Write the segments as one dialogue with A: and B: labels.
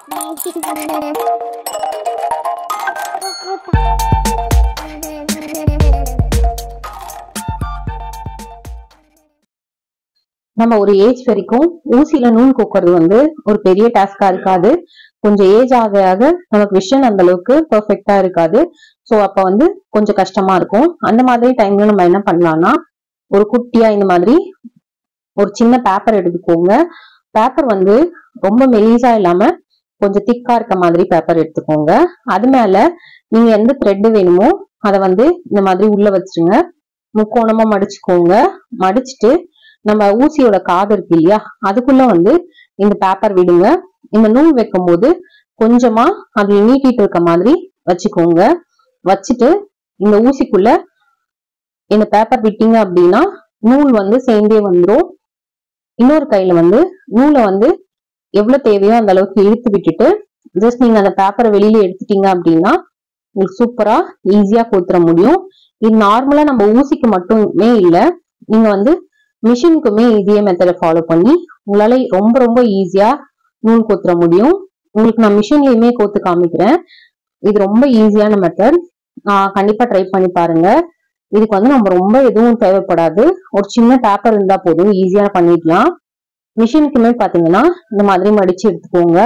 A: நம்ம ஒரு ஏஜ் வரைக்கும் ஊசியில நூல் கோக்குறது வந்து ஒரு பெரிய டாஸ்கா இருக்காது. கொஞ்சம் ஏஜ் ஆக ஆக நமக்கு விஷன் அந்த அளவுக்கு பெர்ஃபெக்டா இருக்காது. சோ அப்ப வந்து கொஞ்சம் கஷ்டமா இருக்கும். அந்த மாதிரி டைம்ல நம்ம என்ன பண்ணலாம்னா, ஒரு குட்டியா இந்த மாதிரி ஒரு சின்ன பேப்பர் எடுத்துக்கோங்க. பேப்பர் வந்து ரொம்ப மெலிசா இல்லாம கொஞ்சம் திக்கா இருக்க மாதிரி பேப்பர் எடுத்துக்கோங்க. அது மேல நீங்க எந்த த்ரெட் வேணுமோ அதை வந்து இந்த மாதிரி உள்ள வச்சிருங்க. முக்கோணமா மடிச்சுக்கோங்க. மடிச்சுட்டு நம்ம ஊசியோட காது இருக்கு இல்லையா, அதுக்குள்ள வந்து இந்த பேப்பர் விடுங்க. இந்த நூல் வைக்கும் போது கொஞ்சமா அதுல நீட்டிட்டு இருக்க மாதிரி வச்சுக்கோங்க. வச்சுட்டு இந்த ஊசிக்குள்ள இந்த பேப்பர் விட்டீங்க அப்படின்னா நூல் வந்து சேர்ந்தே வந்துடும். இன்னொரு கையில வந்து நூலை வந்து எவ்வளவு தேவையோ அந்த அளவுக்கு இழுத்து விட்டுட்டு ஜஸ்ட் நீங்க அந்த பேப்பரை வெளியில எடுத்துட்டீங்க அப்படின்னா உங்களுக்கு சூப்பரா ஈஸியா கோத்துற முடியும். இது நார்மலா நம்ம ஊசிக்கு மட்டுமே இல்லை, நீங்க வந்து மிஷினுக்குமே இதே மெத்தடை ஃபாலோ பண்ணி உங்களால ரொம்ப ரொம்ப ஈஸியா நூல் கோத்துற முடியும். உங்களுக்கு நான் மிஷின்லயுமே கோத்து காமிக்கிறேன். இது ரொம்ப ஈஸியான மெத்தட். கண்டிப்பா ட்ரை பண்ணி பாருங்க. இதுக்கு வந்து நம்ம ரொம்ப எதுவும் தேவைப்படாது. ஒரு சின்ன பேப்பர் இருந்தா போதும், ஈஸியா பண்ணிக்கலாம். மிஷினுக்குமே பாத்தீங்கன்னா இந்த மாதிரி மடிச்சு எடுத்துக்கோங்க.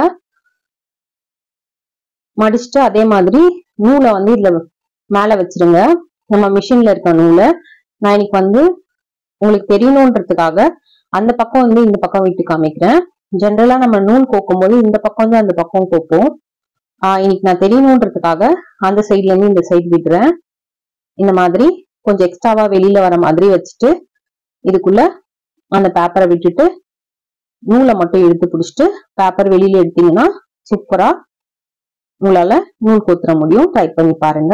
A: மடிச்சுட்டு அதே மாதிரி நூலை வந்து இதுல மேல வச்சிருங்க. நம்ம மிஷின்ல இருக்க நூலை நான் இன்னைக்கு வந்து உங்களுக்கு தெரியணுன்றதுக்காக அந்த பக்கம் வந்து இந்த பக்கம் விட்டு காமிக்கிறேன். ஜென்ரலா நம்ம நூல் கோக்கும் போது இந்த பக்கம் வந்து அந்த பக்கம் கோப்போம். இன்னைக்கு நான் தெரியணுன்றதுக்காக அந்த சைட்ல இருந்து இந்த சைடு விடுறேன். இந்த மாதிரி கொஞ்சம் எக்ஸ்ட்ராவா வெளியில வர மாதிரி வச்சுட்டு இதுக்குள்ள அந்த பேப்பரை விட்டுட்டு நூலை மட்டும் எடுத்து பிடிச்சிட்டு பேப்பர் வெளியில எடுத்தீங்கன்னா சூப்பரா உங்களால நூல் கோத்துற முடியும். ட்ரை பண்ணி பாருங்க.